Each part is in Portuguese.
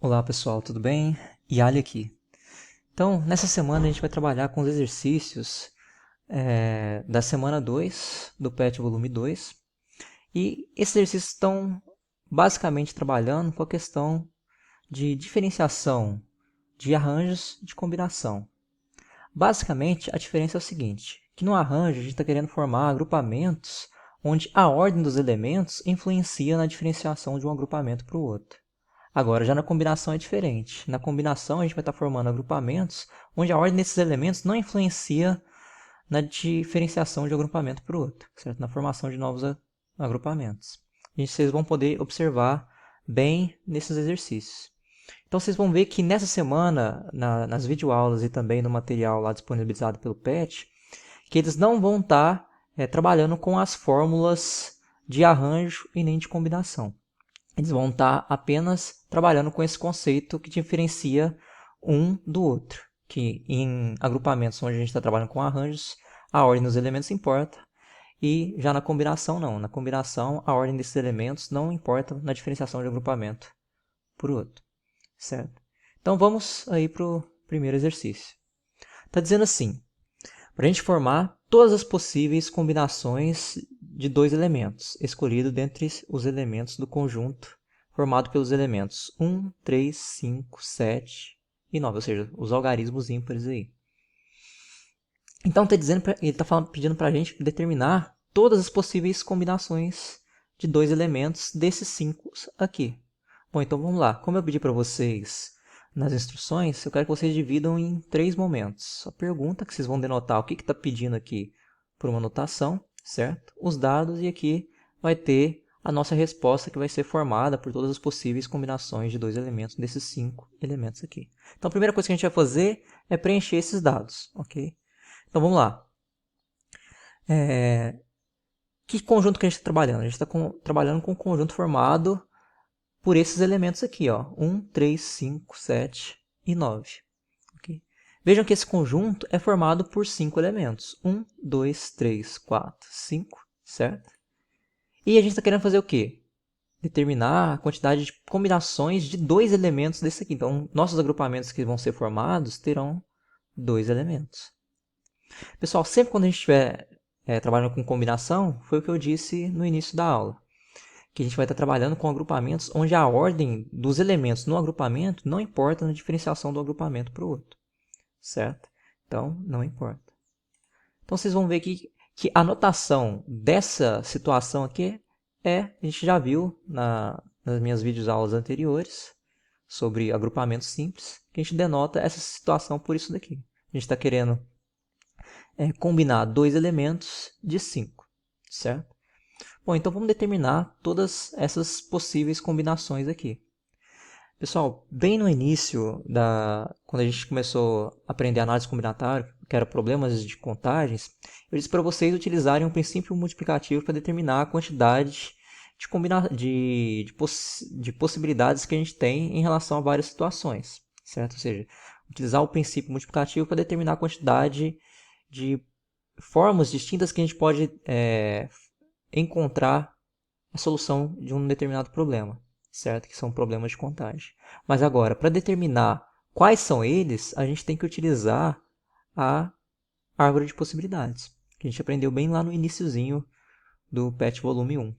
Olá pessoal, tudo bem? Yali aqui. Então, nessa semana a gente vai trabalhar com os exercícios da semana 2 do PET volume 2. E esses exercícios estão basicamente trabalhando com a questão de diferenciação de arranjos de combinação. Basicamente, a diferença é o seguinte, que no arranjo a gente está querendo formar agrupamentos onde a ordem dos elementos influencia na diferenciação de um agrupamento para o outro. Agora, já na combinação é diferente. Na combinação, a gente vai estar formando agrupamentos onde a ordem desses elementos não influencia na diferenciação de um agrupamento para o outro, certo? Na formação de novos agrupamentos. Vocês vão poder observar bem nesses exercícios. Então, vocês vão ver que nessa semana, nas videoaulas e também no material lá disponibilizado pelo PET, que eles não vão estar trabalhando com as fórmulas de arranjo e nem de combinação. Eles vão estar apenas trabalhando com esse conceito que diferencia um do outro. Que em agrupamentos onde a gente está trabalhando com arranjos, a ordem dos elementos importa. E já na combinação, não. Na combinação, a ordem desses elementos não importa na diferenciação de agrupamento por outro. Certo? Então vamos aí para o primeiro exercício. Está dizendo assim, para a gente formar todas as possíveis combinações de dois elementos, escolhido dentre os elementos do conjunto formado pelos elementos 1, 3, 5, 7 e 9, ou seja, os algarismos ímpares aí. Então ele está pedindo para a gente determinar todas as possíveis combinações de dois elementos desses 5 aqui. Bom, então vamos lá. Como eu pedi para vocês nas instruções, eu quero que vocês dividam em 3 momentos. A pergunta que vocês vão denotar o que está pedindo aqui por uma notação, certo? Os dados e aqui vai ter a nossa resposta que vai ser formada por todas as possíveis combinações de dois elementos desses 5 elementos aqui. Então a primeira coisa que a gente vai fazer é preencher esses dados, ok? Então vamos lá. Que conjunto que a gente está trabalhando? A gente está trabalhando com um conjunto formado por esses elementos aqui, ó, 1, 3, 5, 7 e 9. Okay? Vejam que esse conjunto é formado por 5 elementos. 1, 2, 3, 4, 5, certo? E a gente está querendo fazer o quê? Determinar a quantidade de combinações de dois elementos desse aqui. Então, nossos agrupamentos que vão ser formados terão 2 elementos. Pessoal, sempre quando a gente estiver trabalhando com combinação, foi o que eu disse no início da aula. Que a gente vai estar trabalhando com agrupamentos onde a ordem dos elementos no agrupamento não importa na diferenciação do agrupamento para o outro. Certo? Então, não importa. Então, vocês vão ver que a notação dessa situação aqui a gente já viu nas minhas videoaulas anteriores sobre agrupamentos simples, que a gente denota essa situação por isso daqui. A gente está querendo combinar dois elementos de 5, certo? Bom, então vamos determinar todas essas possíveis combinações aqui. Pessoal, bem no início, quando a gente começou a aprender análise combinatória, que era problemas de contagens, eu disse para vocês utilizarem um princípio multiplicativo para determinar a quantidade de possibilidades que a gente tem em relação a várias situações, certo? Ou seja, utilizar o princípio multiplicativo para determinar a quantidade de formas distintas que a gente pode encontrar a solução de um determinado problema, certo? Que são problemas de contagem. Mas agora, para determinar quais são eles, a gente tem que utilizar a árvore de possibilidades, que a gente aprendeu bem lá no iniciozinho do PET volume 1,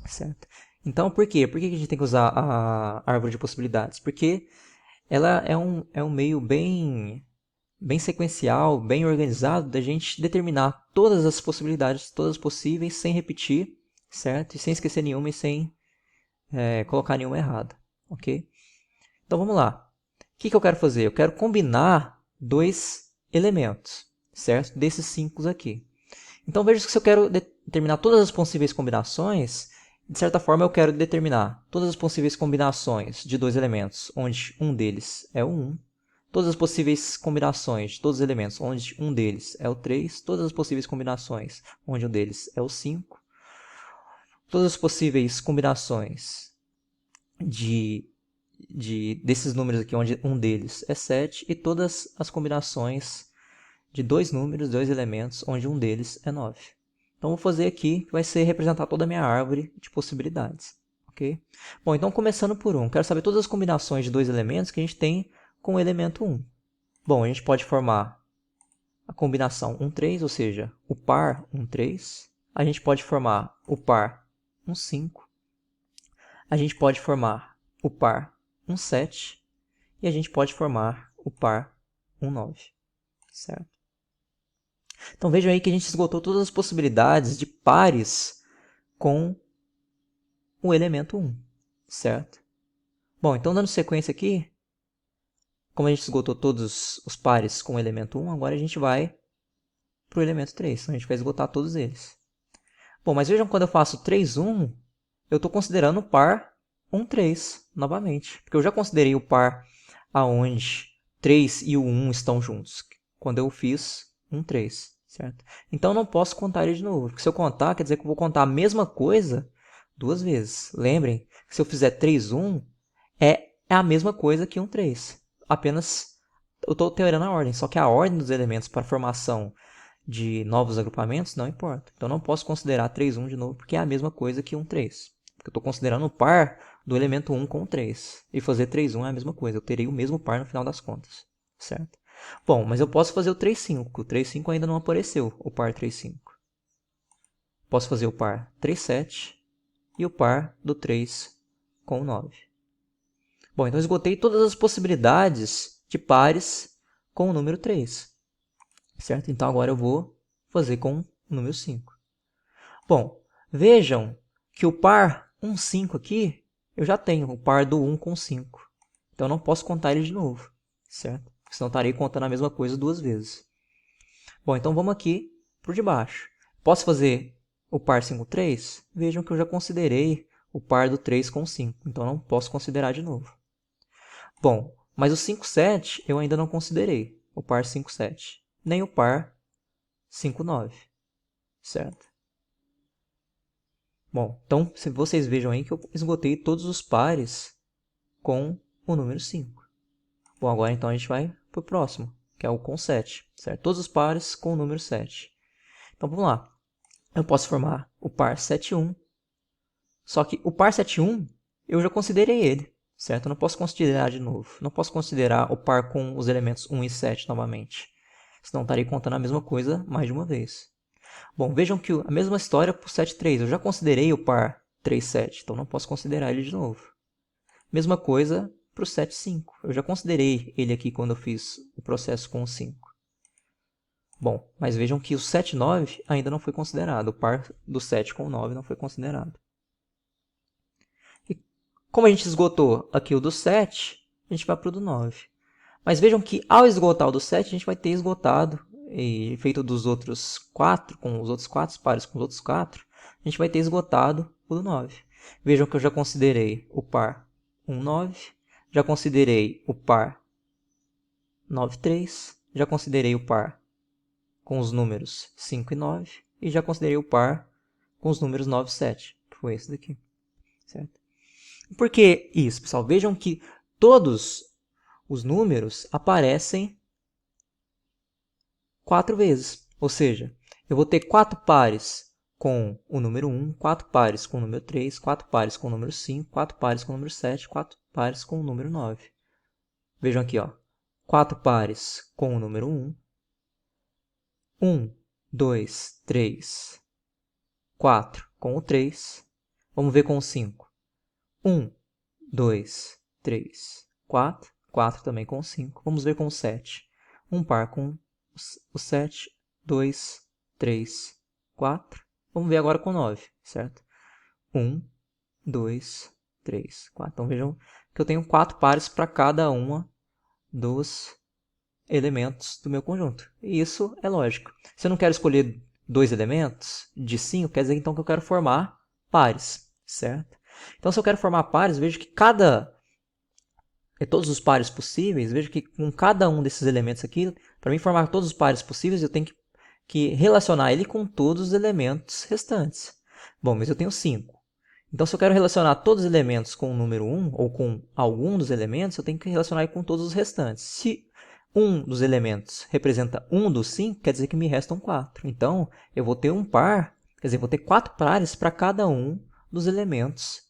certo? Então, por quê? Por que a gente tem que usar a árvore de possibilidades? Porque ela é um meio bem sequencial, bem organizado, da gente determinar todas as possibilidades, todas possíveis, sem repetir, certo? E sem esquecer nenhuma e sem colocar nenhuma errada, ok? Então vamos lá. O que eu quero fazer? Eu quero combinar dois elementos, certo? Desses 5 aqui. Então veja que se eu quero determinar todas as possíveis combinações, de certa forma eu quero determinar todas as possíveis combinações de dois elementos, onde um deles é o 1, todas as possíveis combinações de todos os elementos, onde um deles é o 3, todas as possíveis combinações, onde um deles é o 5, todas as possíveis combinações desses números aqui, onde um deles é 7, e todas as combinações de dois números, dois elementos, onde um deles é 9. Então, vou fazer aqui, que vai ser representar toda a minha árvore de possibilidades. ok? Bom, então começando por 1, quero saber todas as combinações de dois elementos que a gente tem com o elemento 1. Bom, a gente pode formar a combinação 1, 3, ou seja, o par 1, 3. A gente pode formar o par 1, 5. A gente pode formar o par 1, 7. E a gente pode formar o par 1, 9. Certo? Então vejam aí que a gente esgotou todas as possibilidades de pares com o elemento 1. Certo? Bom, então dando sequência aqui, como a gente esgotou todos os pares com o elemento 1, agora a gente vai para o elemento 3. Então a gente vai esgotar todos eles. Bom, mas vejam, quando eu faço 3, 1, eu estou considerando o par 1, 3 novamente. Porque eu já considerei o par onde 3 e o 1 estão juntos, quando eu fiz 1, 3. Certo? Então eu não posso contar ele de novo. Porque se eu contar, quer dizer que eu vou contar a mesma coisa duas vezes. Lembrem que se eu fizer 3, 1, é a mesma coisa que 1, 3. Apenas eu estou alterando a ordem. Só que a ordem dos elementos para a formação de novos agrupamentos não importa. Então, não posso considerar 3, 1 de novo, porque é a mesma coisa que 1, 3. Porque eu estou considerando o par do elemento 1 com o 3. E fazer 3, 1 é a mesma coisa. Eu terei o mesmo par no final das contas. Certo? Bom, mas eu posso fazer o 3, 5. O 3, 5 ainda não apareceu, o par 3, 5. Posso fazer o par 3, 7 e o par do 3 com o 9. Bom, então eu esgotei todas as possibilidades de pares com o número 3. Certo? Então agora eu vou fazer com o número 5. Bom, vejam que o par 1, 5 aqui, eu já tenho o par do 1 com 5. Então eu não posso contar ele de novo, certo? Senão eu estarei contando a mesma coisa duas vezes. Bom, então vamos aqui para o de baixo. Posso fazer o par 5, 3? Vejam que eu já considerei o par do 3 com 5. Então eu não posso considerar de novo. Bom, mas o 5, 7 eu ainda não considerei. O par 5, 7. Nem o par 5, 9. Certo? Bom, então vocês vejam aí que eu esgotei todos os pares com o número 5. Bom, agora então a gente vai para o próximo, que é o com 7. Certo? Todos os pares com o número 7. Então vamos lá. Eu posso formar o par 7, 1. Só que o par 7, 1, eu já considerei ele. Certo? Eu não posso considerar de novo. Não posso considerar o par com os elementos 1 e 7 novamente. Senão estarei contando a mesma coisa mais de uma vez. Bom, vejam que a mesma história para o 7, 3. Eu já considerei o par 3, 7, então não posso considerar ele de novo. Mesma coisa para o 7, 5. Eu já considerei ele aqui quando eu fiz o processo com o 5. Bom, mas vejam que o 7, 9 ainda não foi considerado. O par do 7 com o 9 não foi considerado. E como a gente esgotou aqui o do 7, a gente vai para o do 9. Mas vejam que ao esgotar o do 7, a gente vai ter esgotado, e feito dos outros 4, com os outros 4 pares com os outros 4, a gente vai ter esgotado o do 9. Vejam que eu já considerei o par 1, 9, já considerei o par 9, 3, já considerei o par com os números 5 e 9, e já considerei o par com os números 9 e 7, que foi esse daqui. Certo? Por que isso, pessoal? Vejam que todos os números aparecem 4 vezes. Ou seja, eu vou ter 4 pares com o número 1, 4 pares com o número 3, 4 pares com o número 5, 4 pares com o número 7, 4 pares com o número 9. Vejam aqui, ó. 4 pares com o número 1. 1, 2, 3, 4 com o 3. Vamos ver com o 5. 1, 2, 3, 4. 4 também com o 5. Vamos ver com o 7. Um par com o 7, 2, 3, 4. Vamos ver agora com o 9, certo? 1, 2, 3, 4. Então vejam que eu tenho 4 pares para cada uma dos elementos do meu conjunto. E isso é lógico. Se eu não quero escolher 2 elementos de 5, quer dizer então que eu quero formar pares, certo? Então se eu quero formar pares, vejo que todos os pares possíveis, vejo que com cada um desses elementos aqui, para mim formar todos os pares possíveis, eu tenho que relacionar ele com todos os elementos restantes. Bom, mas eu tenho 5. Então, se eu quero relacionar todos os elementos com o número 1, ou com algum dos elementos, eu tenho que relacionar ele com todos os restantes. Se um dos elementos representa um dos 5, quer dizer que me restam 4. Então, eu vou ter um par, quer dizer, vou ter 4 pares para cada um dos elementos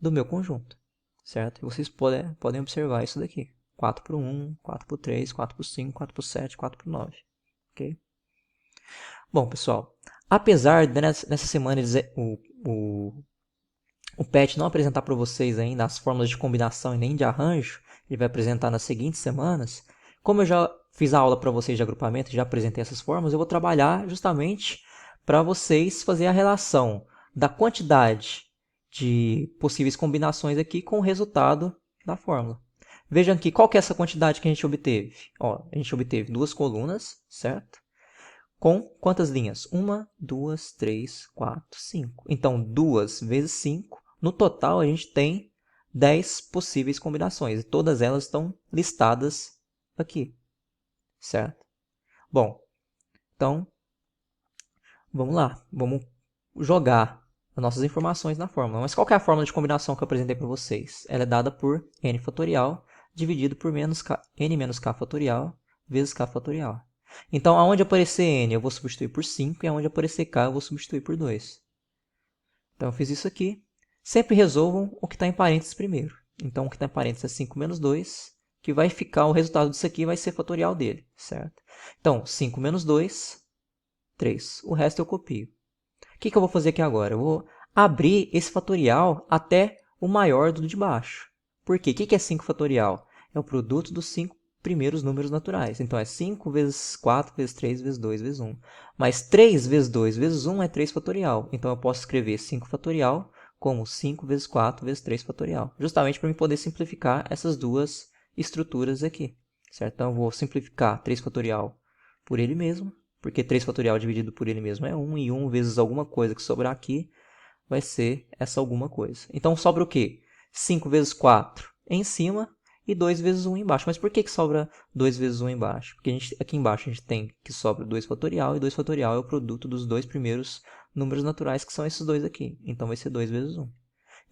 do meu conjunto, certo? E vocês podem observar isso daqui. 4 por 1, 4 por 3, 4 por 5, 4 por 7, 4 por 9. Ok? Bom, pessoal, apesar de nessa semana o PET não apresentar para vocês ainda as fórmulas de combinação e nem de arranjo, ele vai apresentar nas seguintes semanas. Como eu já fiz a aula para vocês de agrupamento e já apresentei essas fórmulas, eu vou trabalhar justamente para vocês fazer a relação da quantidade de possíveis combinações aqui com o resultado da fórmula. Vejam aqui, qual que é essa quantidade que a gente obteve? Ó, a gente obteve duas colunas, certo? Com quantas linhas? 1, 2, 3, 4, 5. Então, 2 vezes 5. No total, a gente tem 10 possíveis combinações. E todas elas estão listadas aqui. Certo? Bom, então, vamos lá. Vamos jogar as nossas informações na fórmula. Mas qual que é a fórmula de combinação que eu apresentei para vocês? Ela é dada por n fatorial dividido por n menos k fatorial vezes k fatorial. Então, aonde aparecer n, eu vou substituir por 5, e aonde aparecer k, eu vou substituir por 2. Então, eu fiz isso aqui. Sempre resolvam o que está em parênteses primeiro. Então, o que está em parênteses é 5 menos 2, que vai ficar, o resultado disso aqui vai ser fatorial dele, certo? Então, 5 menos 2, 3. O resto eu copio. O que eu vou fazer aqui agora? Eu vou abrir esse fatorial até o maior do de baixo. Por quê? O que é 5 fatorial? É o produto dos 5 primeiros números naturais. Então, é 5 vezes 4 vezes 3 vezes 2 vezes 1. Mas 3 vezes 2 vezes 1 é 3 fatorial. Então, eu posso escrever 5 fatorial como 5 vezes 4 vezes 3 fatorial. Justamente para eu poder simplificar essas duas estruturas aqui. Certo? Então, eu vou simplificar 3 fatorial por ele mesmo. Porque 3 fatorial dividido por ele mesmo é 1. E 1 vezes alguma coisa que sobrar aqui vai ser essa alguma coisa. Então, sobra o quê? 5 vezes 4 em cima e 2 vezes 1 embaixo. Mas por que sobra 2 vezes 1 embaixo? Porque aqui embaixo a gente tem que sobra 2 fatorial, e 2 fatorial é o produto dos dois primeiros números naturais, que são esses dois aqui. Então, vai ser 2 vezes 1.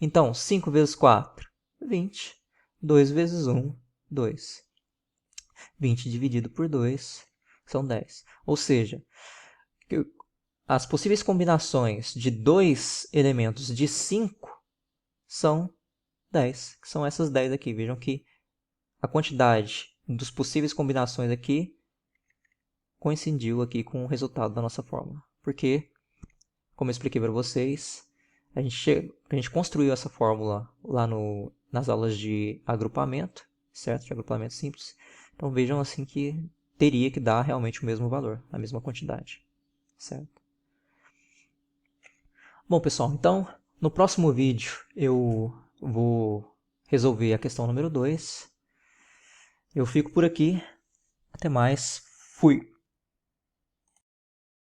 Então, 5 vezes 4, 20. 2 vezes 1, 2. 20 dividido por 2 são 10. Ou seja, as possíveis combinações de dois elementos de 5 são 10, que são essas 10 aqui. Vejam que a quantidade dos possíveis combinações aqui coincidiu aqui com o resultado da nossa fórmula. Porque, como eu expliquei para vocês, a gente construiu essa fórmula lá nas aulas de agrupamento, certo? De agrupamento simples. Então vejam assim que teria que dar realmente o mesmo valor, a mesma quantidade, certo? Bom, pessoal, então no próximo vídeo eu vou resolver a questão número 2. Eu fico por aqui. Até mais. Fui!